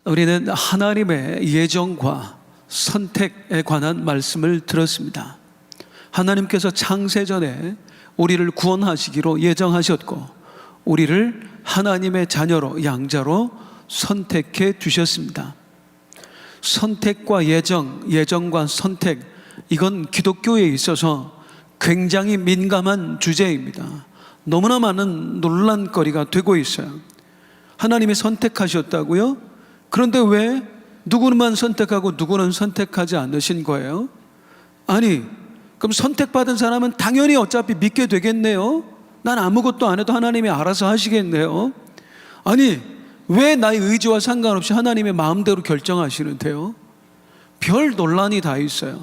우리는 하나님의 예정과 선택에 관한 말씀을 들었습니다. 하나님께서 창세전에 우리를 구원하시기로 예정하셨고 우리를 하나님의 자녀로 양자로 선택해 주셨습니다. 선택과 예정과 선택, 이건 기독교에 있어서 굉장히 민감한 주제입니다. 너무나 많은 논란거리가 되고 있어요. 하나님이 선택하셨다고요? 그런데 왜 누구만 선택하고 누구는 선택하지 않으신 거예요? 아니, 그럼 선택받은 사람은 당연히 어차피 믿게 되겠네요? 난 아무것도 안 해도 하나님이 알아서 하시겠네요? 아니, 왜 나의 의지와 상관없이 하나님의 마음대로 결정하시는데요? 별 논란이 다 있어요.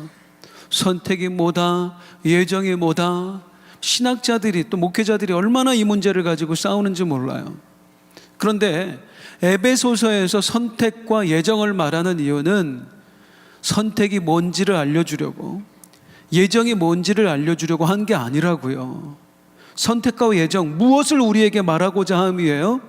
선택이 뭐다, 예정이 뭐다. 신학자들이 또 목회자들이 얼마나 이 문제를 가지고 싸우는지 몰라요. 그런데 에베소서에서 선택과 예정을 말하는 이유는 선택이 뭔지를 알려주려고, 예정이 뭔지를 알려주려고 한 게 아니라고요. 선택과 예정, 무엇을 우리에게 말하고자 함이에요?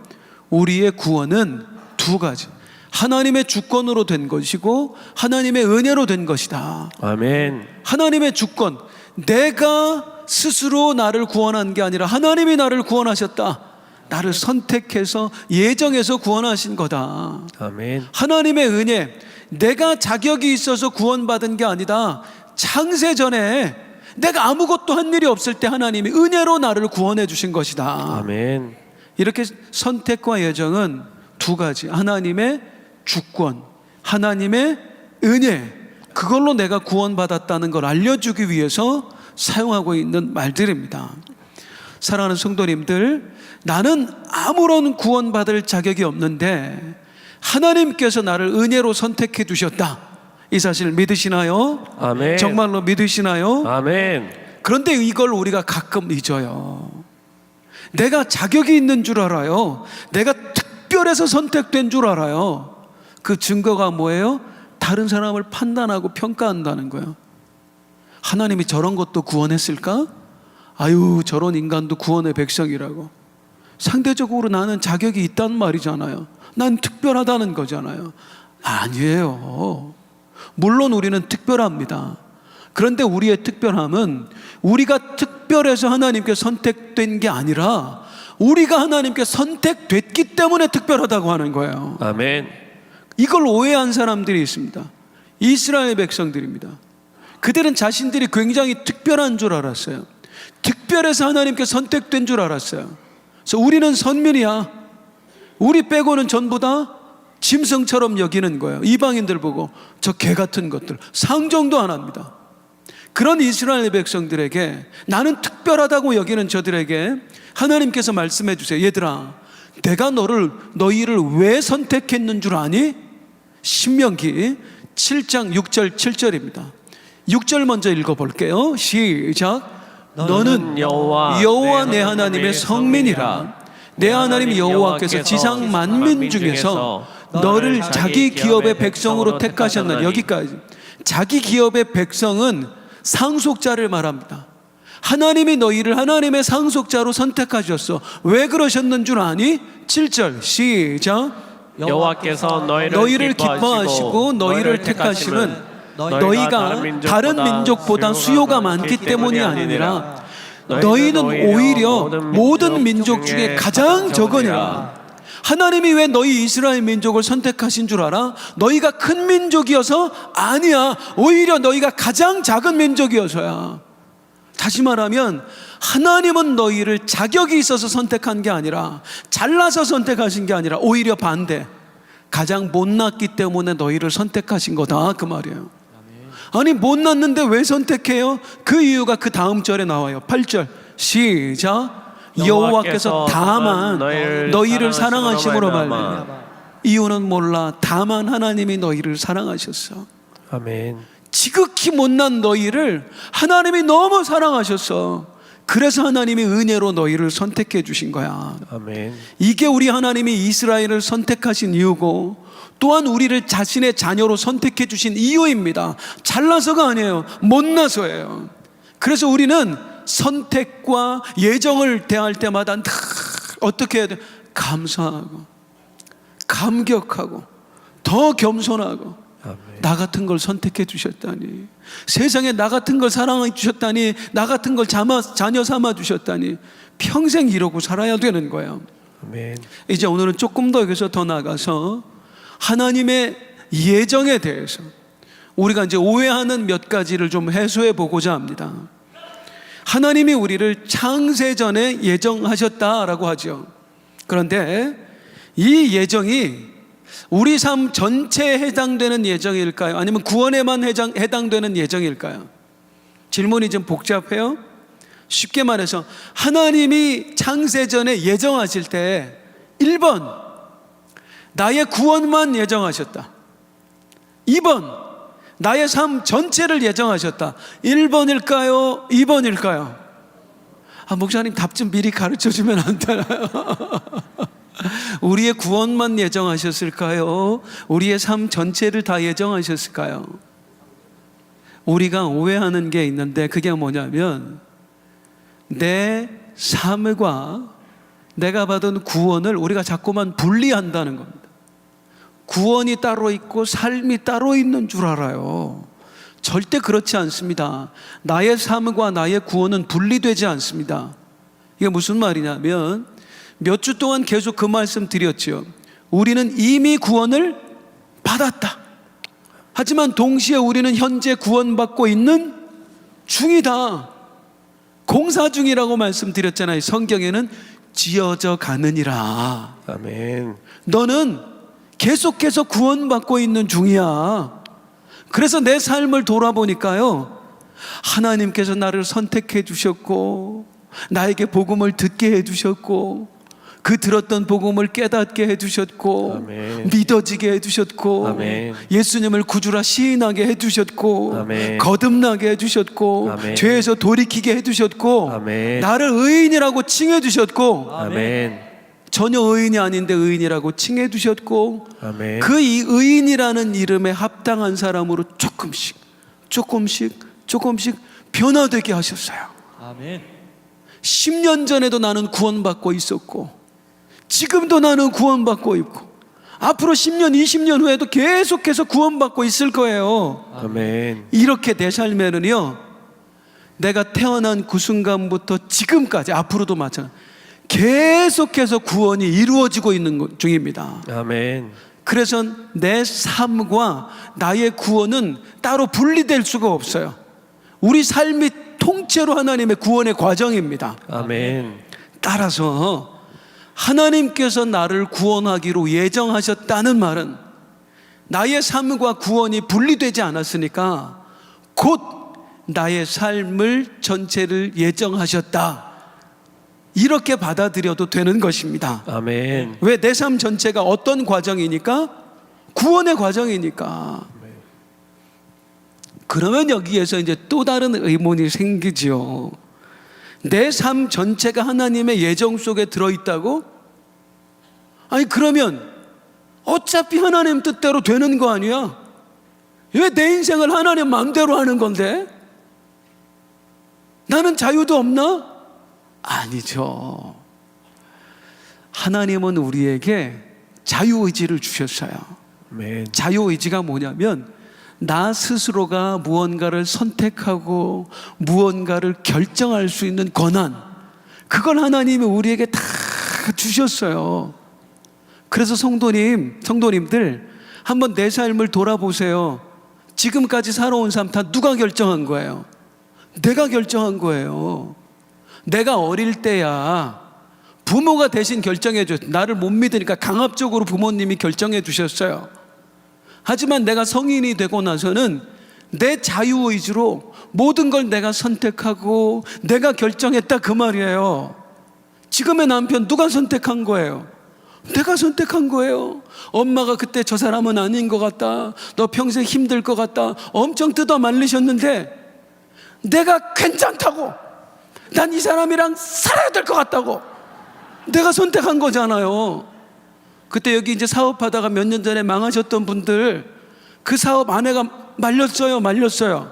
우리의 구원은 두 가지, 하나님의 주권으로 된 것이고 하나님의 은혜로 된 것이다. 아멘. 하나님의 주권, 내가 스스로 나를 구원한 게 아니라 하나님이 나를 구원하셨다. 나를 선택해서 예정해서 구원하신 거다. 아멘. 하나님의 은혜, 내가 자격이 있어서 구원받은 게 아니다. 창세전에 내가 아무것도 한 일이 없을 때 하나님이 은혜로 나를 구원해 주신 것이다. 아멘. 이렇게 선택과 예정은 두 가지, 하나님의 주권, 하나님의 은혜, 그걸로 내가 구원받았다는 걸 알려주기 위해서 사용하고 있는 말들입니다. 사랑하는 성도님들, 나는 아무런 구원받을 자격이 없는데 하나님께서 나를 은혜로 선택해 두셨다. 이 사실 믿으시나요? 아멘. 정말로 믿으시나요? 아멘. 그런데 이걸 우리가 가끔 잊어요. 내가 자격이 있는 줄 알아요. 내가 특별해서 선택된 줄 알아요. 그 증거가 뭐예요? 다른 사람을 판단하고 평가한다는 거예요. 하나님이 저런 것도 구원했을까? 아유, 저런 인간도 구원의 백성이라고. 상대적으로 나는 자격이 있단 말이잖아요. 난 특별하다는 거잖아요. 아니에요. 물론 우리는 특별합니다. 그런데 우리의 특별함은 우리가 특별해서 하나님께 선택된 게 아니라 우리가 하나님께 선택됐기 때문에 특별하다고 하는 거예요. 아멘. 이걸 오해한 사람들이 있습니다. 이스라엘 백성들입니다. 그들은 자신들이 굉장히 특별한 줄 알았어요. 특별해서 하나님께 선택된 줄 알았어요. 그래서 우리는 선민이야, 우리 빼고는 전부 다 짐승처럼 여기는 거예요. 이방인들 보고 저 개 같은 것들 상종도 안 합니다. 그런 이스라엘 백성들에게, 나는 특별하다고 여기는 저들에게 하나님께서 말씀해 주세요. 얘들아, 내가 너희를 왜 선택했는 줄 아니? 신명기 7장 6절 7절입니다 6절 먼저 읽어볼게요. 시작. 너는 여호와 내 하나님의 성민이라. 내 하나님 여호와께서 지상 만민 중에서 너를 자기 기업의 백성으로 택하셨느니. 여기까지. 자기 기업의 백성은 상속자를 말합니다. 하나님이 너희를 하나님의 상속자로 선택하셨어. 왜 그러셨는 줄 아니? 7절 시작. 여호와께서 너희를 기뻐하시고 너희를 택하심은 너희가 다른 민족보다 수요가 많기 때문이 아니라 너희는 오히려 모든 민족 중에 가장 적으니라. 하나님이 왜 너희 이스라엘 민족을 선택하신 줄 알아? 너희가 큰 민족이어서? 아니야. 오히려 너희가 가장 작은 민족이어서야. 다시 말하면 하나님은 너희를 자격이 있어서 선택한 게 아니라, 잘나서 선택하신 게 아니라 오히려 반대, 가장 못났기 때문에 너희를 선택하신 거다, 그 말이에요. 아니, 못났는데 왜 선택해요? 그 이유가 그 다음 절에 나와요. 8절 시작. 여호와께서 다만 너희를 사랑하심으로 말미암아. 이유는 몰라. 다만 하나님이 너희를 사랑하셨어. 아멘. 지극히 못난 너희를 하나님이 너무 사랑하셨어. 그래서 하나님이 은혜로 너희를 선택해 주신 거야. 아멘. 이게 우리 하나님이 이스라엘을 선택하신 이유고, 또한 우리를 자신의 자녀로 선택해 주신 이유입니다. 잘나서가 아니에요. 못나서예요. 그래서 우리는 선택과 예정을 대할 때마다 어떻게 해야 돼? 감사하고 감격하고 더 겸손하고 아멘. 나 같은 걸 선택해 주셨다니, 세상에 나 같은 걸 사랑해 주셨다니, 나 같은 걸 자녀 삼아 주셨다니, 평생 이러고 살아야 되는 거예요. 아멘. 이제 오늘은 조금 더 여기서 더 나가서 하나님의 예정에 대해서 우리가 이제 오해하는 몇 가지를 좀 해소해 보고자 합니다. 하나님이 우리를 창세전에 예정하셨다라고 하죠. 그런데 이 예정이 우리 삶 전체에 해당되는 예정일까요? 아니면 구원에만 해당되는 예정일까요? 질문이 좀 복잡해요. 쉽게 말해서 하나님이 창세전에 예정하실 때 1번 나의 구원만 예정하셨다, 2번 나의 삶 전체를 예정하셨다. 1번일까요? 2번일까요? 목사님 답 좀 미리 가르쳐주면 안 되나요? 우리의 구원만 예정하셨을까요? 우리의 삶 전체를 다 예정하셨을까요? 우리가 오해하는 게 있는데 그게 뭐냐면 내 삶과 내가 받은 구원을 우리가 자꾸만 분리한다는 겁니다. 구원이 따로 있고 삶이 따로 있는 줄 알아요. 절대 그렇지 않습니다. 나의 삶과 나의 구원은 분리되지 않습니다. 이게 무슨 말이냐면 몇 주 동안 계속 그 말씀 드렸죠. 우리는 이미 구원을 받았다. 하지만 동시에 우리는 현재 구원받고 있는 중이다. 공사 중이라고 말씀드렸잖아요. 성경에는 지어져 가느니라. 아멘. 너는 계속해서 구원받고 있는 중이야. 그래서 내 삶을 돌아보니까요, 하나님께서 나를 선택해 주셨고 나에게 복음을 듣게 해 주셨고 그 들었던 복음을 깨닫게 해 주셨고 아멘. 믿어지게 해 주셨고 아멘. 예수님을 구주라 시인하게 해 주셨고 아멘. 거듭나게 해 주셨고 아멘. 죄에서 돌이키게 해 주셨고 아멘. 나를 의인이라고 칭해 주셨고 아멘. 전혀 의인이 아닌데 의인이라고 칭해 주셨고 아멘. 그 이 의인이라는 이름에 합당한 사람으로 조금씩 변화되게 하셨어요. 아멘. 10년 전에도 나는 구원받고 있었고 지금도 나는 구원받고 있고 앞으로 10년 20년 후에도 계속해서 구원받고 있을 거예요. 아멘. 이렇게 내 삶에는요, 내가 태어난 그 순간부터 지금까지 앞으로도 마찬가지 계속해서 구원이 이루어지고 있는 중입니다. 아멘. 그래서 내 삶과 나의 구원은 따로 분리될 수가 없어요. 우리 삶이 통째로 하나님의 구원의 과정입니다. 아멘. 따라서 하나님께서 나를 구원하기로 예정하셨다는 말은 나의 삶과 구원이 분리되지 않았으니까 곧 나의 삶을 전체를 예정하셨다, 이렇게 받아들여도 되는 것입니다. 아멘. 왜? 내 삶 전체가 어떤 과정이니까? 구원의 과정이니까. 그러면 여기에서 이제 또 다른 의문이 생기죠. 내 삶 전체가 하나님의 예정 속에 들어있다고? 아니 그러면 어차피 하나님 뜻대로 되는 거 아니야? 왜 내 인생을 하나님 마음대로 하는 건데? 나는 자유도 없나? 아니죠. 하나님은 우리에게 자유의지를 주셨어요. 아멘. 자유의지가 뭐냐면 나 스스로가 무언가를 선택하고 무언가를 결정할 수 있는 권한, 그걸 하나님이 우리에게 다 주셨어요. 그래서 성도님들 한번 내 삶을 돌아보세요. 지금까지 살아온 삶 다 누가 결정한 거예요? 내가 결정한 거예요. 내가 어릴 때야 부모가 대신 결정해 줬어요. 나를 못 믿으니까 강압적으로 부모님이 결정해 주셨어요. 하지만 내가 성인이 되고 나서는 내 자유의지로 모든 걸 내가 선택하고 내가 결정했다, 그 말이에요. 지금의 남편 누가 선택한 거예요? 내가 선택한 거예요. 엄마가 그때 저 사람은 아닌 것 같다, 너 평생 힘들 것 같다 엄청 뜯어 말리셨는데 내가 괜찮다고, 난 이 사람이랑 살아야 될 것 같다고 내가 선택한 거잖아요. 그때 여기 이제 사업하다가 몇 년 전에 망하셨던 분들, 그 사업 아내가 말렸어요.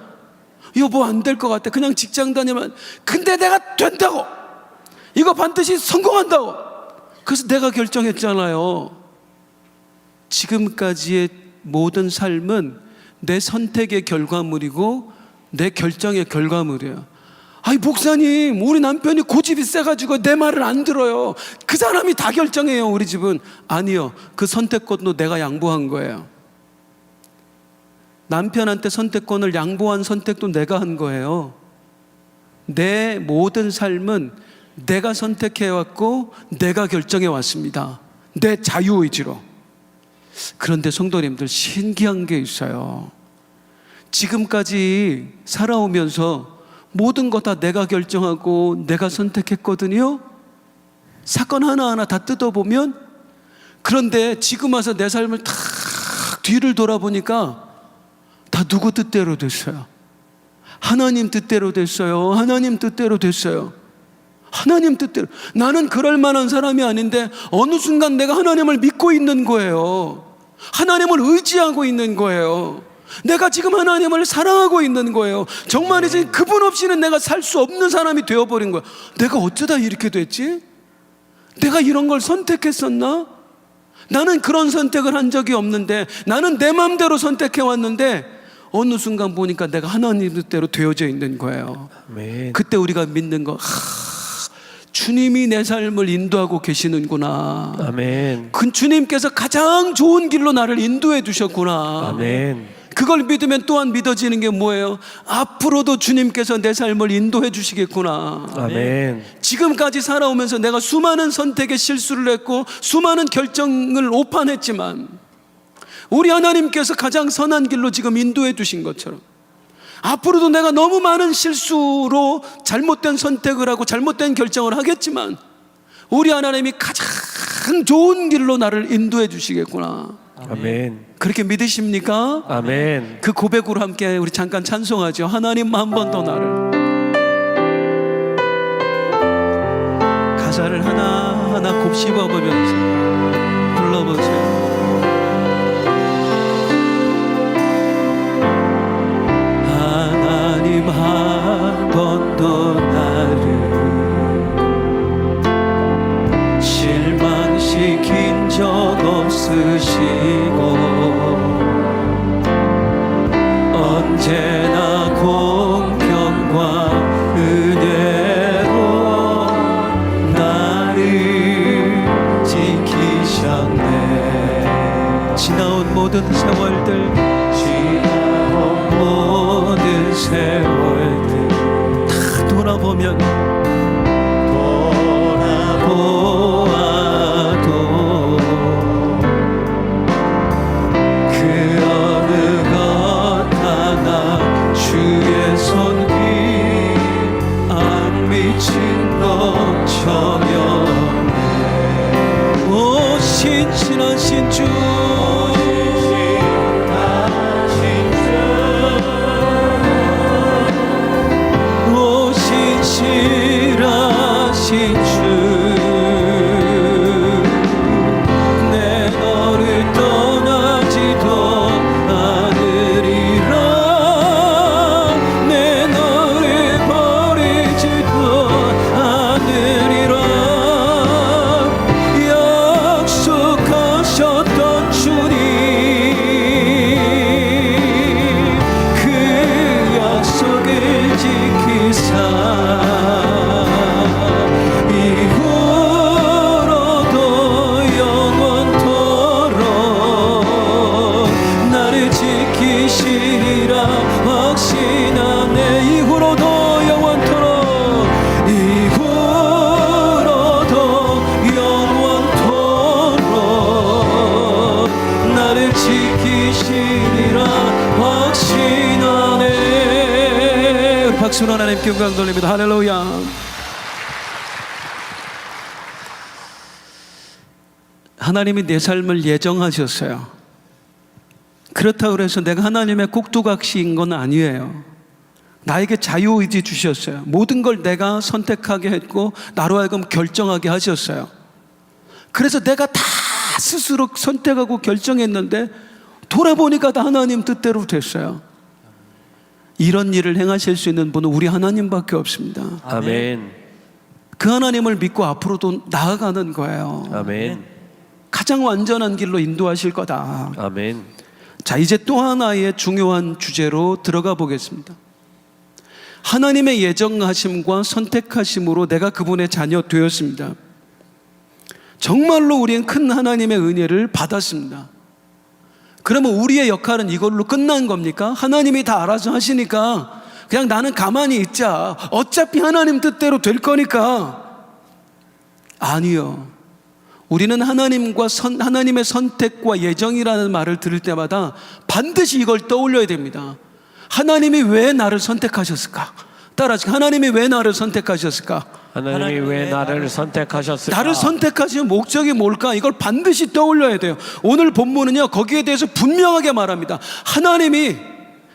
여보 안 될 것 같아, 그냥 직장 다니면. 근데 내가 된다고, 이거 반드시 성공한다고. 그래서 내가 결정했잖아요. 지금까지의 모든 삶은 내 선택의 결과물이고 내 결정의 결과물이에요. 아이 목사님, 우리 남편이 고집이 세가지고 내 말을 안 들어요. 그 사람이 다 결정해요. 우리 집은. 아니요, 그 선택권도 내가 양보한 거예요. 남편한테 선택권을 양보한 선택도 내가 한 거예요. 내 모든 삶은 내가 선택해왔고 내가 결정해왔습니다. 내 자유의지로. 그런데 성도님들, 신기한 게 있어요. 지금까지 살아오면서 모든 거 다 내가 결정하고 내가 선택했거든요. 사건 하나하나 다 뜯어보면. 그런데 지금 와서 내 삶을 탁 뒤를 돌아보니까 다 누구 뜻대로 됐어요? 하나님 뜻대로 됐어요. 하나님 뜻대로 됐어요. 하나님 뜻대로. 나는 그럴 만한 사람이 아닌데 어느 순간 내가 하나님을 믿고 있는 거예요. 하나님을 의지하고 있는 거예요. 내가 지금 하나님을 사랑하고 있는 거예요. 정말이지 그분 없이는 내가 살 수 없는 사람이 되어버린 거예요. 내가 어쩌다 이렇게 됐지? 내가 이런 걸 선택했었나? 나는 그런 선택을 한 적이 없는데, 나는 내 마음대로 선택해왔는데 어느 순간 보니까 내가 하나님 뜻대로 되어져 있는 거예요. 아멘. 그때 우리가 믿는 거, 주님이 내 삶을 인도하고 계시는구나. 아멘. 그 주님께서 가장 좋은 길로 나를 인도해 주셨구나. 아멘. 그걸 믿으면 또한 믿어지는 게 뭐예요? 앞으로도 주님께서 내 삶을 인도해 주시겠구나. 아멘. 지금까지 살아오면서 내가 수많은 선택에 실수를 했고 수많은 결정을 오판했지만 우리 하나님께서 가장 선한 길로 지금 인도해 주신 것처럼 앞으로도 내가 너무 많은 실수로 잘못된 선택을 하고 잘못된 결정을 하겠지만 우리 하나님이 가장 좋은 길로 나를 인도해 주시겠구나. 아멘. 그렇게 믿으십니까? 아멘. 그 고백으로 함께 우리 잠깐 찬송하죠. 하나님 한 번 더 나를. 가사를 하나하나 곱씹어 보면서 불러보세요. 하나님 한 번 더 나를 실망시킨 적 없으시고 언제나 공평과 은혜로 나를 지키셨네. 지나온 모든 세월들, 지나온 모든 세월들 다 돌아보면 신실하신 주, 오 신실하신 주, 내 너를 떠나지도 않으리라. 내 너를 버리지도 않으리라. 약속하셨던 주님, 그 약속을 지키사 이후로도 영원토록 나를 지키시리라 확신하네. 이후로도 영원토록, 이후로도 영원토록 나를 지키시리라 확신하네. 우리 박수로 하나님께 영광 돌립니다. 할렐루야. 하나님이 내 삶을 예정하셨어요. 그렇다고 해서 내가 하나님의 꼭두각시인 건 아니에요. 나에게 자유의지 주셨어요. 모든 걸 내가 선택하게 했고 나로 하여금 결정하게 하셨어요. 그래서 내가 다 스스로 선택하고 결정했는데 돌아보니까 다 하나님 뜻대로 됐어요. 이런 일을 행하실 수 있는 분은 우리 하나님밖에 없습니다. 아멘. 그 하나님을 믿고 앞으로도 나아가는 거예요. 아멘. 가장 완전한 길로 인도하실 거다. 아멘. 자, 이제 또 하나의 중요한 주제로 들어가 보겠습니다. 하나님의 예정하심과 선택하심으로 내가 그분의 자녀 되었습니다. 정말로 우리는 큰 하나님의 은혜를 받았습니다. 그러면 우리의 역할은 이걸로 끝난 겁니까? 하나님이 다 알아서 하시니까 그냥 나는 가만히 있자. 어차피 하나님 뜻대로 될 거니까. 아니요. 우리는 하나님의 선택과 예정이라는 말을 들을 때마다 반드시 이걸 떠올려야 됩니다. 하나님이 왜 나를 선택하셨을까? 따라하시고, 하나님이 왜 나를 선택하셨을까? 하나님이 왜 나를 선택하셨을까? 나를 선택하신 목적이 뭘까? 이걸 반드시 떠올려야 돼요. 오늘 본문은요, 거기에 대해서 분명하게 말합니다. 하나님이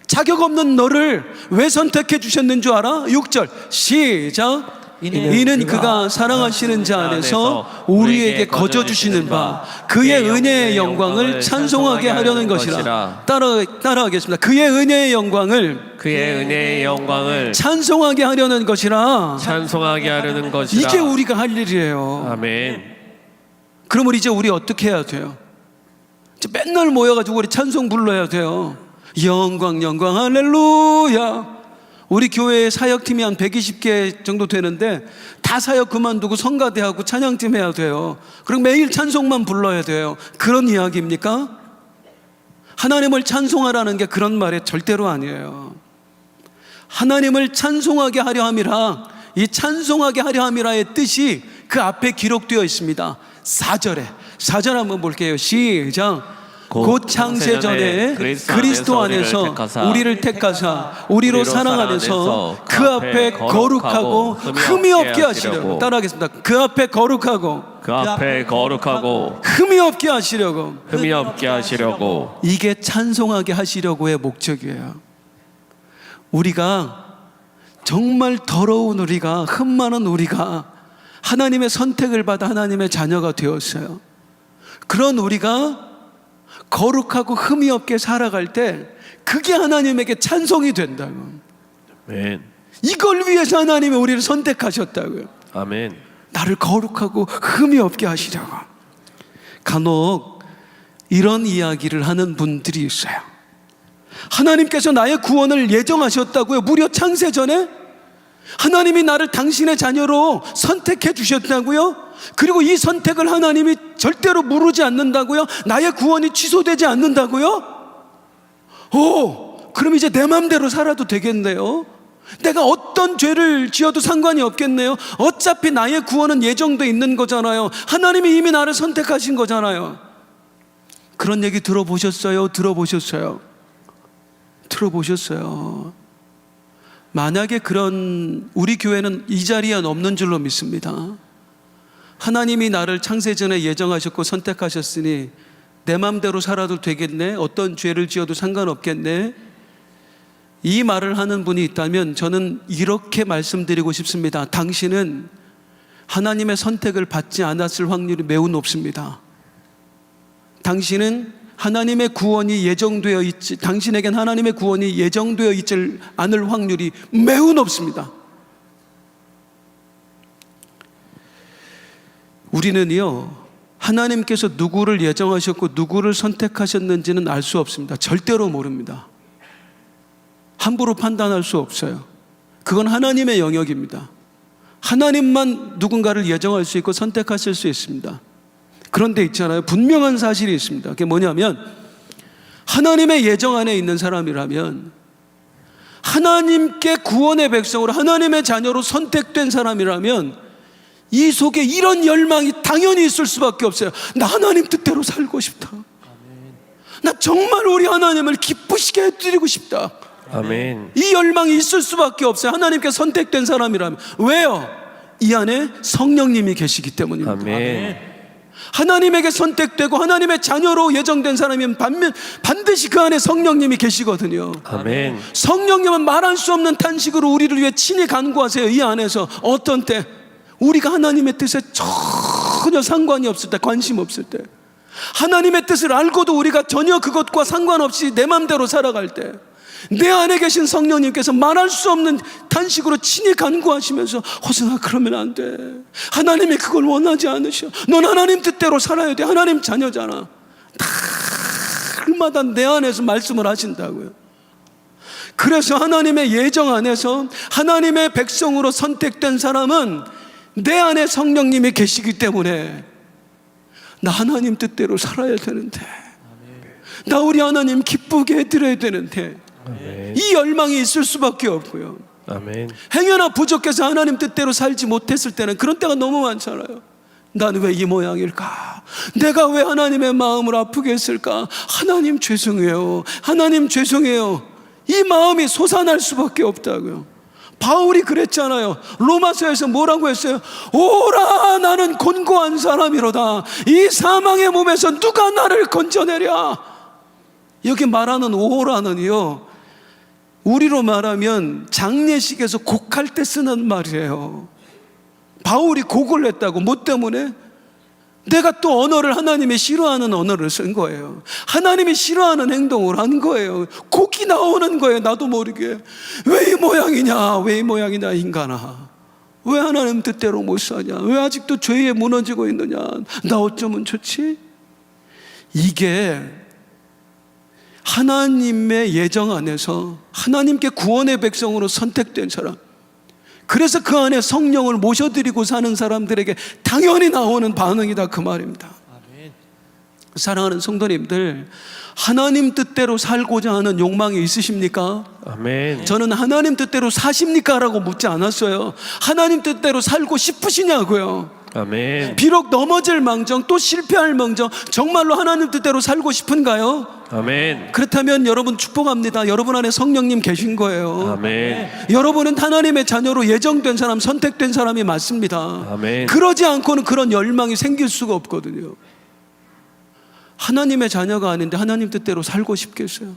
자격 없는 너를 왜 선택해 주셨는 줄 알아? 6절 시작. 이는 그가 사랑하시는 자 안에서 우리에게 거저 주시는 바 그의 은혜의 영광을 찬송하게 하려는 것이라. 따라하겠습니다. 그의 은혜의 영광을 찬송하게 하려는 것이라. 이게 우리가 할 일이에요. 아멘. 그러면 이제 우리 어떻게 해야 돼요? 이제 맨날 모여가지고 우리 찬송 불러야 돼요. 영광 영광 할렐루야. 우리 교회의 사역팀이 한 120개 정도 되는데 다 사역 그만두고 성가대하고 찬양팀 해야 돼요. 그리고 매일 찬송만 불러야 돼요. 그런 이야기입니까? 하나님을 찬송하라는 게 그런 말이 절대로 아니에요. 하나님을 찬송하게 하려 함이라, 이 찬송하게 하려 함이라의 뜻이 그 앞에 기록되어 있습니다. 4절 한번 볼게요. 시작. 곧 창세전에 그리스도 안에서 우리를 택하사 우리로 사랑하면서 그 앞에 거룩하고 흠이 없게 하시려고. 따라하겠습니다. 그 앞에 거룩하고 흠이 없게 하시려고. 이게 찬송하게 하시려고의 목적이에요. 우리가 정말 더러운 우리가, 흠 많은 우리가 하나님의 선택을 받아 하나님의 자녀가 되었어요. 그런 우리가 거룩하고 흠이 없게 살아갈 때 그게 하나님에게 찬송이 된다고. 아멘. 이걸 위해서 하나님이 우리를 선택하셨다고요. 아멘. 나를 거룩하고 흠이 없게 하시려고. 간혹 이런 이야기를 하는 분들이 있어요. 하나님께서 나의 구원을 예정하셨다고요. 무려 창세전에 하나님이 나를 당신의 자녀로 선택해 주셨다고요. 그리고 이 선택을 하나님이 절대로 무르지 않는다고요. 나의 구원이 취소되지 않는다고요. 그럼 이제 내 맘대로 살아도 되겠네요. 내가 어떤 죄를 지어도 상관이 없겠네요. 어차피 나의 구원은 예정돼 있는 거잖아요. 하나님이 이미 나를 선택하신 거잖아요. 그런 얘기 들어보셨어요? 만약에 그런, 우리 교회는 이 자리에 없는 줄로 믿습니다. 하나님이 나를 창세전에 예정하셨고 선택하셨으니 내 맘대로 살아도 되겠네, 어떤 죄를 지어도 상관없겠네, 이 말을 하는 분이 있다면 저는 이렇게 말씀드리고 싶습니다. 당신은 하나님의 선택을 받지 않았을 확률이 매우 높습니다. 당신은 하나님의 구원이 예정되어 있지, 당신에겐 하나님의 구원이 예정되어 있지 않을 확률이 매우 높습니다. 우리는요, 하나님께서 누구를 예정하셨고 누구를 선택하셨는지는 알 수 없습니다. 절대로 모릅니다. 함부로 판단할 수 없어요. 그건 하나님의 영역입니다. 하나님만 누군가를 예정할 수 있고 선택하실 수 있습니다. 그런데 있잖아요, 분명한 사실이 있습니다. 그게 뭐냐면, 하나님의 예정 안에 있는 사람이라면, 하나님께 구원의 백성으로 하나님의 자녀로 선택된 사람이라면 이 속에 이런 열망이 당연히 있을 수밖에 없어요. 나 하나님 뜻대로 살고 싶다. 나 정말 우리 하나님을 기쁘시게 해드리고 싶다. 아멘. 이 열망이 있을 수밖에 없어요. 하나님께 선택된 사람이라면. 왜요? 이 안에 성령님이 계시기 때문입니다. 아멘. 하나님에게 선택되고 하나님의 자녀로 예정된 사람이면 반드시 그 안에 성령님이 계시거든요. 아멘. 성령님은 말할 수 없는 탄식으로 우리를 위해 친히 간구하세요. 이 안에서 어떤 때 우리가 하나님의 뜻에 전혀 상관이 없을 때, 관심 없을 때, 하나님의 뜻을 알고도 우리가 전혀 그것과 상관없이 내 맘대로 살아갈 때, 내 안에 계신 성령님께서 말할 수 없는 탄식으로 친히 간구하시면서, 호승아 그러면 안 돼, 하나님이 그걸 원하지 않으셔, 넌 하나님 뜻대로 살아야 돼, 하나님 자녀잖아, 다 날마다 내 안에서 말씀을 하신다고요. 그래서 하나님의 예정 안에서 하나님의 백성으로 선택된 사람은 내 안에 성령님이 계시기 때문에 나 하나님 뜻대로 살아야 되는데, 나 우리 하나님 기쁘게 해드려야 되는데, 아멘. 이 열망이 있을 수밖에 없고요. 아멘. 행여나 부족해서 하나님 뜻대로 살지 못했을 때는 그런 때가 너무 많잖아요. 나는 왜 이 모양일까? 내가 왜 하나님의 마음을 아프게 했을까? 하나님 죄송해요. 하나님 죄송해요. 이 마음이 솟아날 수밖에 없다고요. 바울이 그랬잖아요. 로마서에서 뭐라고 했어요? 오라, 나는 곤고한 사람이로다. 이 사망의 몸에서 누가 나를 건져내랴. 여기 말하는 오라는요, 우리로 말하면 장례식에서 곡할 때 쓰는 말이에요. 바울이 곡을 냈다고. 뭐 때문에? 내가 또 언어를 하나님이 싫어하는 언어를 쓴 거예요. 하나님이 싫어하는 행동을 한 거예요. 곡이 나오는 거예요. 나도 모르게. 왜 이 모양이냐, 왜 이 모양이냐, 인간아. 왜 하나님 뜻대로 못 사냐, 왜 아직도 죄에 무너지고 있느냐, 나 어쩌면 좋지? 이게 하나님의 예정 안에서 하나님께 구원의 백성으로 선택된 사람, 그래서 그 안에 성령을 모셔드리고 사는 사람들에게 당연히 나오는 반응이다, 그 말입니다. 아멘. 사랑하는 성도님들, 하나님 뜻대로 살고자 하는 욕망이 있으십니까? 아멘. 저는 하나님 뜻대로 사십니까? 라고 묻지 않았어요. 하나님 뜻대로 살고 싶으시냐고요. 아멘. 비록 넘어질 망정, 또 실패할 망정, 정말로 하나님 뜻대로 살고 싶은가요? 아멘. 그렇다면 여러분 축복합니다. 여러분 안에 성령님 계신 거예요. 아멘. 여러분은 하나님의 자녀로 예정된 사람, 선택된 사람이 맞습니다. 아멘. 그러지 않고는 그런 열망이 생길 수가 없거든요. 하나님의 자녀가 아닌데 하나님 뜻대로 살고 싶겠어요?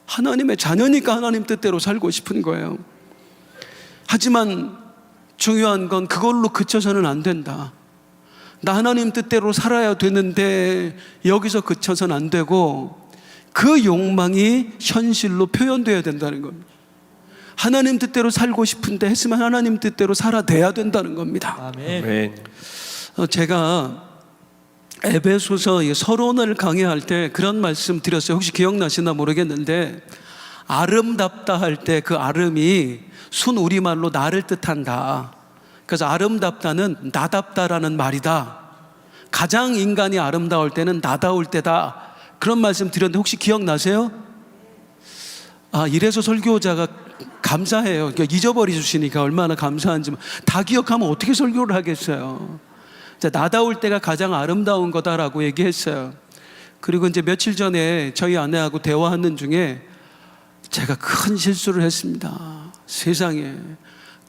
하나님의 자녀니까 하나님 뜻대로 살고 싶은 거예요. 하지만 중요한 건 그걸로 그쳐서는 안 된다. 나 하나님 뜻대로 살아야 되는데 여기서 그쳐서는 안 되고 그 욕망이 현실로 표현되어야 된다는 겁니다. 하나님 뜻대로 살고 싶은데 했으면 하나님 뜻대로 살아내야 된다는 겁니다. 아멘. 제가 에베소서 서론을 강의할 때 그런 말씀 드렸어요. 혹시 기억나시나 모르겠는데, 아름답다 할 때 그 아름이 순 우리말로 나를 뜻한다. 그래서 아름답다는 나답다라는 말이다. 가장 인간이 아름다울 때는 나다울 때다. 그런 말씀 드렸는데 혹시 기억나세요? 이래서 설교자가 감사해요. 잊어버리 주시니까 얼마나 감사한지. 다 기억하면 어떻게 설교를 하겠어요. 나다울 때가 가장 아름다운 거다라고 얘기했어요. 그리고 이제 며칠 전에 저희 아내하고 대화하는 중에 제가 큰 실수를 했습니다. 세상에,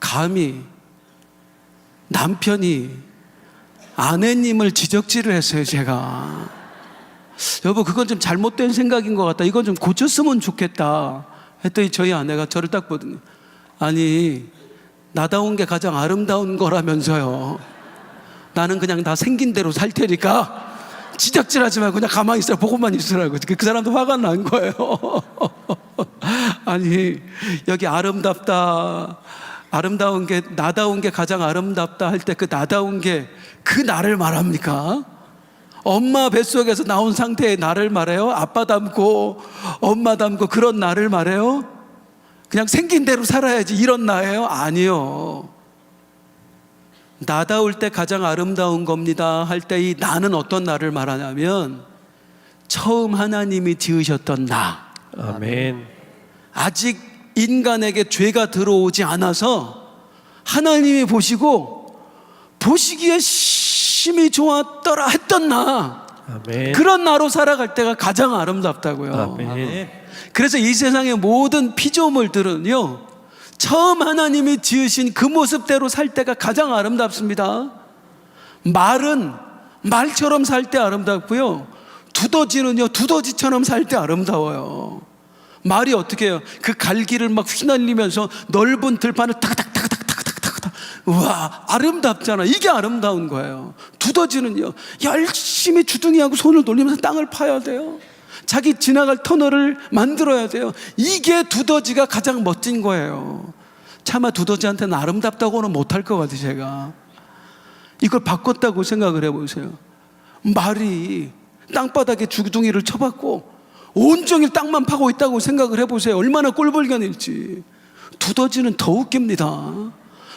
감히 남편이 아내님을 지적질을 했어요. 제가, 여보 그건 좀 잘못된 생각인 것 같다, 이건 좀 고쳤으면 좋겠다 했더니 저희 아내가 저를 딱 보더니, 아니 나다운 게 가장 아름다운 거라면서요. 나는 그냥 다 생긴 대로 살 테니까 지적질하지 말고 그냥 가만히 있으라, 보고만 있으라고. 그 사람도 화가 난 거예요. 아니 여기 아름답다, 아름다운 게, 나다운 게 가장 아름답다 할 때 그 나다운 게 그 나를 말합니까? 엄마 뱃속에서 나온 상태의 나를 말해요? 아빠 닮고 엄마 닮고 그런 나를 말해요? 그냥 생긴 대로 살아야지 이런 나예요? 아니요. 나다울 때 가장 아름다운 겁니다 할 때 이 나는 어떤 나를 말하냐면 처음 하나님이 지으셨던 나. 아멘. 아직 인간에게 죄가 들어오지 않아서 하나님이 보시기에 심히 좋았더라 했던 나. 아멘. 그런 나로 살아갈 때가 가장 아름답다고요. 아멘. 그래서 이 세상의 모든 피조물들은요, 처음 하나님이 지으신 그 모습대로 살 때가 가장 아름답습니다. 말은 말처럼 살 때 아름답고요, 두더지는요 두더지처럼 살 때 아름다워요. 말이 어떻게 해요? 그 갈기를 막 휘날리면서 넓은 들판을 타닥타닥타닥타닥타닥, 우와 아름답잖아. 이게 아름다운 거예요. 두더지는요 열심히 주둥이하고 손을 돌리면서 땅을 파야 돼요. 자기 지나갈 터널을 만들어야 돼요. 이게 두더지가 가장 멋진 거예요. 차마 두더지한테는 아름답다고는 못할 것 같아요. 제가 이걸 바꿨다고 생각을 해보세요. 말이 땅바닥에 주둥이를 쳐박고 온종일 땅만 파고 있다고 생각을 해보세요. 얼마나 꼴불견일지. 두더지는 더 웃깁니다.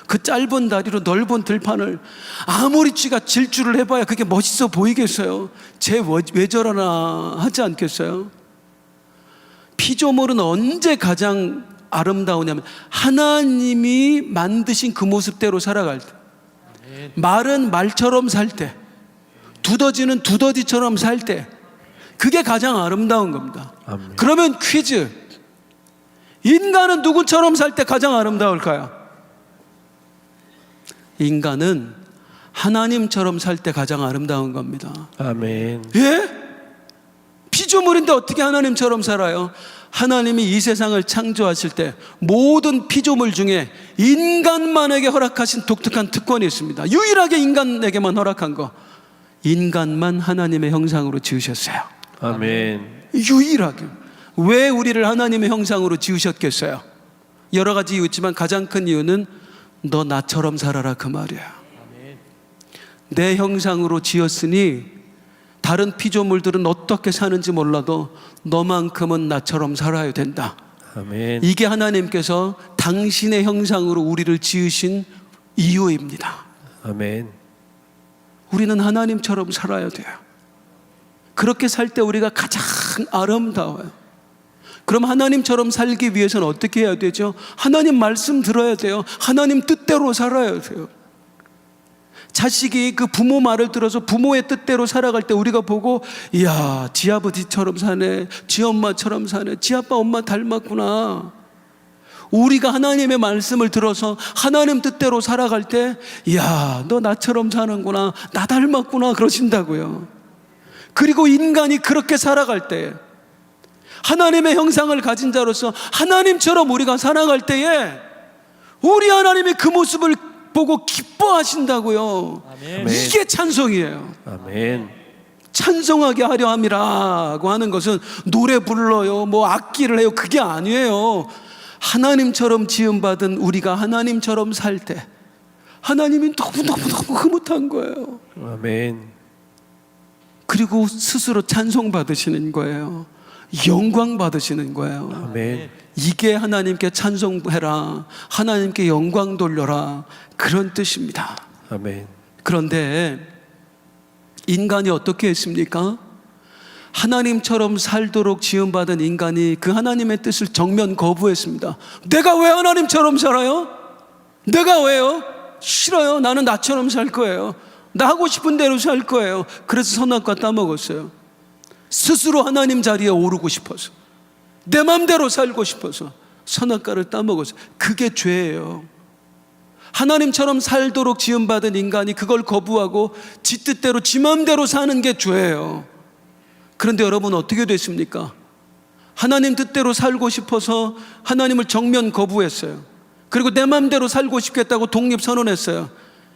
그 짧은 다리로 넓은 들판을 아무리 쥐가 질주를 해봐야 그게 멋있어 보이겠어요? 왜 저러나 하지 않겠어요? 피조물은 언제 가장 아름다우냐면 하나님이 만드신 그 모습대로 살아갈 때, 말은 말처럼 살 때, 두더지는 두더지처럼 살 때, 그게 가장 아름다운 겁니다. 아멘. 그러면 퀴즈, 인간은 누구처럼 살 때 가장 아름다울까요? 인간은 하나님처럼 살 때 가장 아름다운 겁니다. 아멘. 예? 피조물인데 어떻게 하나님처럼 살아요? 하나님이 이 세상을 창조하실 때 모든 피조물 중에 인간만에게 허락하신 독특한 특권이 있습니다. 유일하게 인간에게만 허락한 거, 인간만 하나님의 형상으로 지으셨어요. 아멘. 유일하게. 왜 우리를 하나님의 형상으로 지으셨겠어요? 여러 가지 이유 있지만 가장 큰 이유는 너 나처럼 살아라, 그 말이야. 내 형상으로 지었으니 다른 피조물들은 어떻게 사는지 몰라도 너만큼은 나처럼 살아야 된다. 아멘. 이게 하나님께서 당신의 형상으로 우리를 지으신 이유입니다. 아멘. 우리는 하나님처럼 살아야 돼요. 그렇게 살 때 우리가 가장 아름다워요. 그럼 하나님처럼 살기 위해서는 어떻게 해야 되죠? 하나님 말씀 들어야 돼요. 하나님 뜻대로 살아야 돼요. 자식이 그 부모 말을 들어서 부모의 뜻대로 살아갈 때 우리가 보고, 이야, 지 아버지처럼 사네, 지 엄마처럼 사네, 지 아빠 엄마 닮았구나. 우리가 하나님의 말씀을 들어서 하나님 뜻대로 살아갈 때, 이야, 너 나처럼 사는구나, 나 닮았구나 그러신다고요. 그리고 인간이 그렇게 살아갈 때, 하나님의 형상을 가진 자로서 하나님처럼 우리가 살아갈 때에 우리 하나님이 그 모습을 보고 기뻐하신다고요. 아멘. 이게 찬송이에요. 아멘. 찬송하게 하려 함이라고 하는 것은 노래 불러요, 뭐 악기를 해요, 그게 아니에요. 하나님처럼 지음받은 우리가 하나님처럼 살 때 하나님이 너무너무 흐뭇한 거예요. 아멘. 그리고 스스로 찬송 받으시는 거예요. 영광 받으시는 거예요. 아멘. 이게 하나님께 찬송해라, 하나님께 영광 돌려라, 그런 뜻입니다. 아멘. 그런데 인간이 어떻게 했습니까? 하나님처럼 살도록 지음받은 인간이 그 하나님의 뜻을 정면 거부했습니다. 내가 왜 하나님처럼 살아요? 내가 왜요? 싫어요. 나는 나처럼 살 거예요. 나 하고 싶은 대로 살 거예요. 그래서 선악과 따먹었어요. 스스로 하나님 자리에 오르고 싶어서, 내 맘대로 살고 싶어서 선악과를 따먹었어요. 그게 죄예요. 하나님처럼 살도록 지음받은 인간이 그걸 거부하고 지 뜻대로 지 맘대로 사는 게 죄예요. 그런데 여러분 어떻게 됐습니까? 하나님 뜻대로 살고 싶어서 하나님을 정면 거부했어요. 그리고 내 맘대로 살고 싶겠다고 독립선언했어요.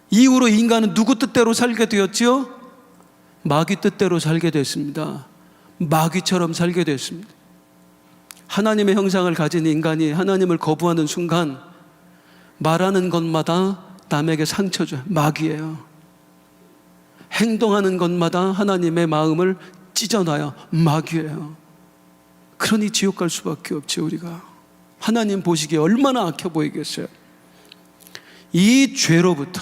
이후로 인간은 누구 뜻대로 살게 되었지요? 마귀 뜻대로 살게 됐습니다. 마귀처럼 살게 됐습니다. 하나님의 형상을 가진 인간이 하나님을 거부하는 순간 말하는 것마다 남에게 상처 줘요. 마귀예요. 행동하는 것마다 하나님의 마음을 찢어놔요. 마귀예요. 그러니 지옥 갈 수밖에 없죠. 우리가 하나님 보시기에 얼마나 악해 보이겠어요. 이 죄로부터,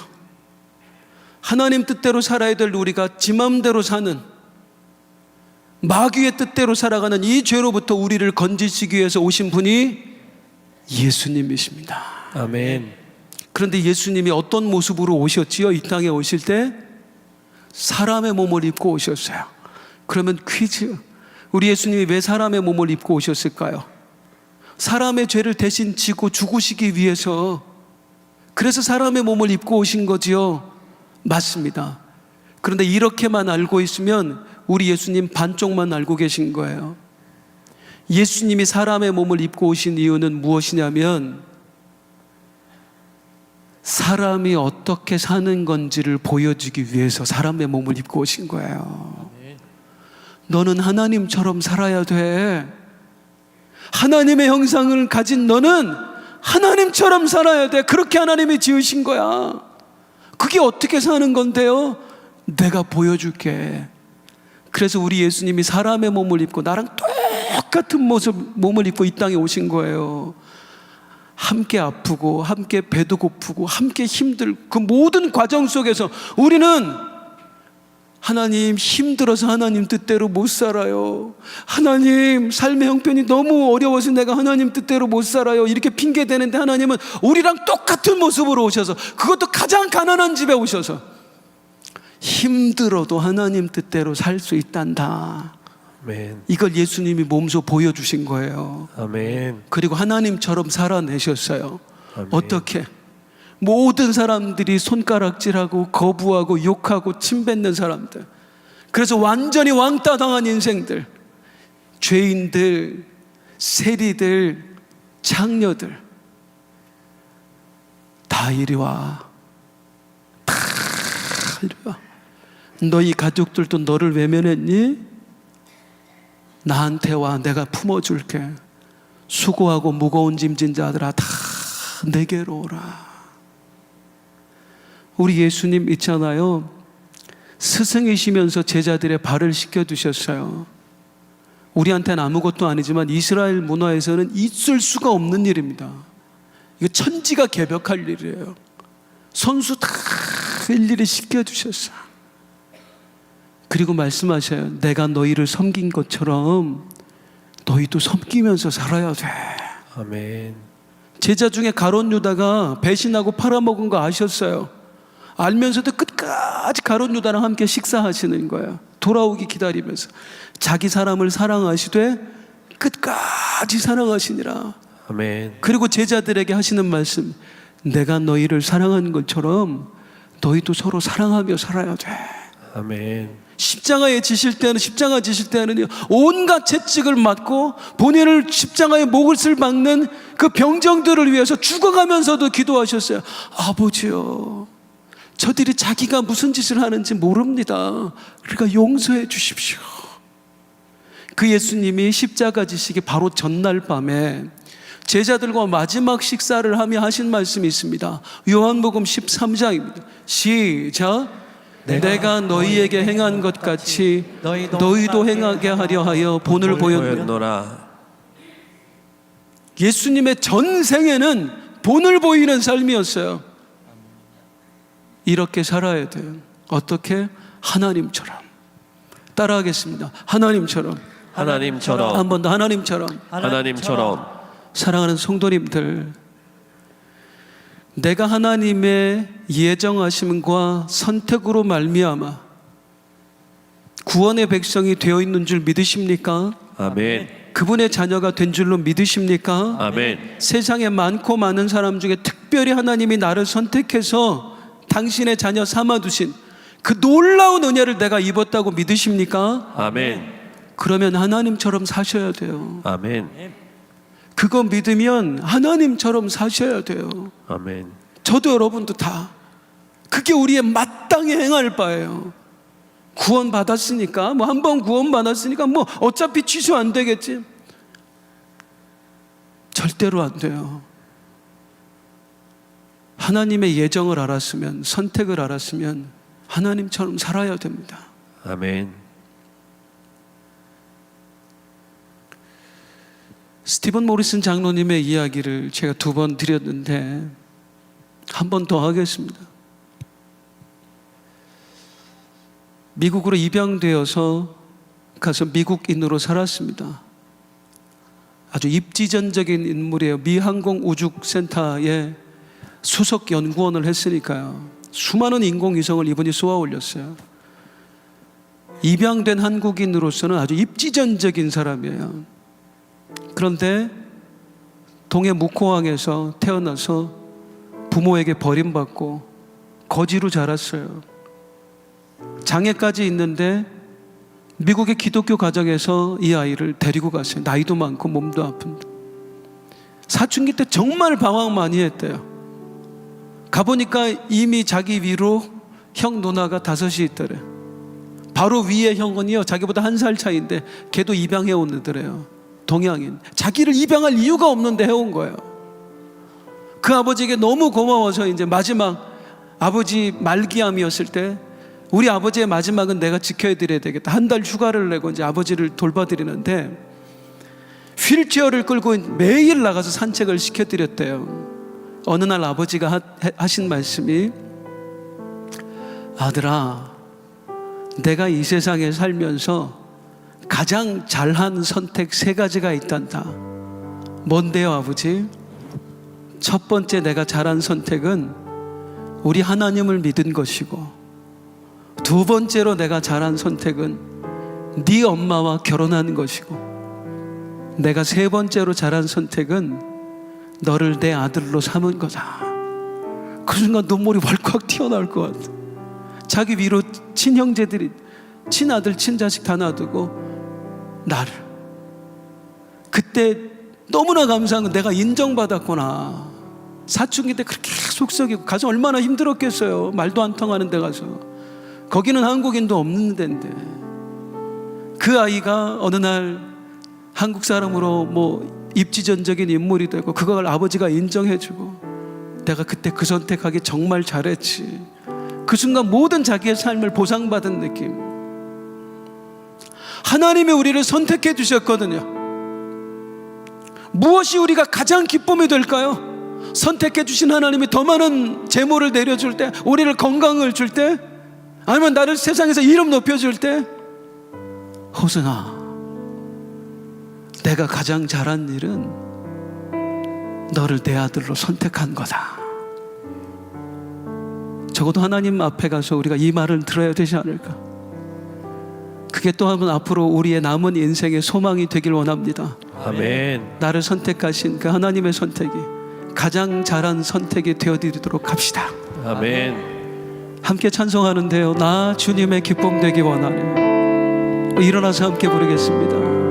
하나님 뜻대로 살아야 될 우리가 지 맘대로 사는, 마귀의 뜻대로 살아가는 이 죄로부터 우리를 건지시기 위해서 오신 분이 예수님이십니다. 아멘. 그런데 예수님이 어떤 모습으로 오셨지요? 이 땅에 오실 때 사람의 몸을 입고 오셨어요. 그러면 퀴즈, 우리 예수님이 왜 사람의 몸을 입고 오셨을까요? 사람의 죄를 대신 지고 죽으시기 위해서, 그래서 사람의 몸을 입고 오신 거지요. 맞습니다. 그런데 이렇게만 알고 있으면 우리 예수님 반쪽만 알고 계신 거예요. 예수님이 사람의 몸을 입고 오신 이유는 무엇이냐면 사람이 어떻게 사는 건지를 보여주기 위해서 사람의 몸을 입고 오신 거예요. 너는 하나님처럼 살아야 돼. 하나님의 형상을 가진 너는 하나님처럼 살아야 돼. 그렇게 하나님이 지으신 거야. 그게 어떻게 사는 건데요? 내가 보여줄게. 그래서 우리 예수님이 사람의 몸을 입고 나랑 똑같은 모습 몸을 입고 이 땅에 오신 거예요. 함께 아프고 함께 배도 고프고 함께 힘들고 그 모든 과정 속에서 우리는 하나님 힘들어서 하나님 뜻대로 못 살아요. 하나님 삶의 형편이 너무 어려워서 내가 하나님 뜻대로 못 살아요. 이렇게 핑계 대는데 하나님은 우리랑 똑같은 모습으로 오셔서 그것도 가장 가난한 집에 오셔서 힘들어도 하나님 뜻대로 살 수 있단다. 아멘. 이걸 예수님이 몸소 보여주신 거예요. 아멘. 그리고 하나님처럼 살아내셨어요. 아멘. 어떻게? 모든 사람들이 손가락질하고 거부하고 욕하고 침뱉는 사람들, 그래서 완전히 왕따 당한 인생들, 죄인들, 세리들, 창녀들 다 이리 와. 다 이리 와. 너희 가족들도 너를 외면했니? 나한테 와. 내가 품어줄게. 수고하고 무거운 짐진 자들아 다 내게로 오라. 우리 예수님 있잖아요. 스승이시면서 제자들의 발을 씻겨두셨어요. 우리한테는 아무것도 아니지만 이스라엘 문화에서는 있을 수가 없는 일입니다. 이거 천지가 개벽할 일이에요. 선수 다 일일이 씻겨주셨어요. 그리고 말씀하셔요. 내가 너희를 섬긴 것처럼 너희도 섬기면서 살아야 돼. 아멘. 제자 중에 가룟 유다가 배신하고 팔아먹은 거 아셨어요. 알면서도 끝까지 가룟 유다랑 함께 식사하시는 거예요. 돌아오기 기다리면서 자기 사람을 사랑하시되 끝까지 사랑하시니라. 아멘. 그리고 제자들에게 하시는 말씀, 내가 너희를 사랑한 것처럼 너희도 서로 사랑하며 살아야 돼. 아멘. 십자가 지실 때는 온갖 채찍을 맞고 본인을 십자가에 못을 박는 그 병정들을 위해서 죽어가면서도 기도하셨어요. 아버지요, 저들이 자기가 무슨 짓을 하는지 모릅니다. 그러니까 용서해 주십시오. 그 예수님이 십자가 지시기 바로 전날 밤에 제자들과 마지막 식사를 하며 하신 말씀이 있습니다. 요한복음 13장입니다. 시작. 내가 너희에게 행한 것 같이 너희도 행하게 하려 하여 본을 보였노라. 예수님의 전생에는 본을 보이는 삶이었어요. 이렇게 살아야 돼요. 어떻게? 하나님처럼. 따라하겠습니다. 하나님처럼. 하나님처럼. 한 번 더. 하나님처럼. 하나님처럼. 사랑하는 성도님들, 내가 하나님의 예정하심과 선택으로 말미암아 구원의 백성이 되어 있는 줄 믿으십니까? 아멘. 그분의 자녀가 된 줄로 믿으십니까? 아멘. 세상에 많고 많은 사람 중에 특별히 하나님이 나를 선택해서 당신의 자녀 삼아두신 그 놀라운 은혜를 내가 입었다고 믿으십니까? 아멘. 그러면 하나님처럼 사셔야 돼요. 아멘. 그거 믿으면 하나님처럼 사셔야 돼요. 아멘. 저도 여러분도 다 그게 우리의 마땅히 행할 바예요. 구원 받았으니까 뭐 한 번 구원 받았으니까 뭐 어차피 취소 안 되겠지. 절대로 안 돼요. 하나님의 예정을 알았으면, 선택을 알았으면 하나님처럼 살아야 됩니다. 아멘. 스티븐 모리슨 장로님의 이야기를 제가 2번 드렸는데 한 번 더 하겠습니다. 미국으로 입양되어서 가서 미국인으로 살았습니다. 아주 입지전적인 인물이에요. 미 항공우주센터에 수석 연구원을 했으니까요. 수많은 인공위성을 이분이 쏘아 올렸어요. 입양된 한국인으로서는 아주 입지전적인 사람이에요. 그런데 동해 묵호항에서 태어나서 부모에게 버림받고 거지로 자랐어요. 장애까지 있는데 미국의 기독교 가정에서 이 아이를 데리고 갔어요. 나이도 많고 몸도 아픈데. 사춘기 때 정말 방황 많이 했대요. 가보니까 이미 자기 위로 형 누나가 5이 있더래. 바로 위에 형은요, 자기보다 1살 차이인데 걔도 입양해 온 애더래요. 동양인. 자기를 입양할 이유가 없는데 해온 거예요. 그 아버지에게 너무 고마워서 이제 마지막 아버지 말기암이었을 때 우리 아버지의 마지막은 내가 지켜드려야 되겠다. 1달 휴가를 내고 이제 아버지를 돌봐드리는데 휠체어를 끌고 매일 나가서 산책을 시켜드렸대요. 어느 날 아버지가 하신 말씀이, 아들아, 내가 이 세상에 살면서 가장 잘한 선택 3가지가 있단다. 뭔데요, 아버지? 첫 번째 내가 잘한 선택은 우리 하나님을 믿은 것이고, 두 번째로 내가 잘한 선택은 네 엄마와 결혼하는 것이고, 내가 세 번째로 잘한 선택은 너를 내 아들로 삼은 거다. 그 순간 눈물이 벌컥 튀어나올 것 같아. 자기 위로 친형제들이, 친아들 친자식 다 놔두고 나를, 그때 너무나 감사한 건 내가 인정받았구나. 사춘기 때 그렇게 속썩이고 가서 얼마나 힘들었겠어요. 말도 안 통하는 데 가서. 거기는 한국인도 없는 데인데, 그 아이가 어느 날 한국 사람으로 뭐 입지전적인 인물이 되고, 그걸 아버지가 인정해주고, 내가 그때 그 선택하기 정말 잘했지. 그 순간 모든 자기의 삶을 보상받은 느낌. 하나님이 우리를 선택해 주셨거든요. 무엇이 우리가 가장 기쁨이 될까요? 선택해 주신 하나님이 더 많은 재물을 내려줄 때, 우리를 건강을 줄 때, 아니면 나를 세상에서 이름 높여줄 때? 호승아, 내가 가장 잘한 일은 너를 내 아들로 선택한 거다. 적어도 하나님 앞에 가서 우리가 이 말을 들어야 되지 않을까. 그게 또 한 번 앞으로 우리의 남은 인생의 소망이 되길 원합니다. 아멘. 나를 선택하신 그 하나님의 선택이 가장 잘한 선택이 되어드리도록 합시다. 아멘. 함께 찬송하는데요, 나 주님의 기쁨 되기 원하네. 일어나서 함께 부르겠습니다.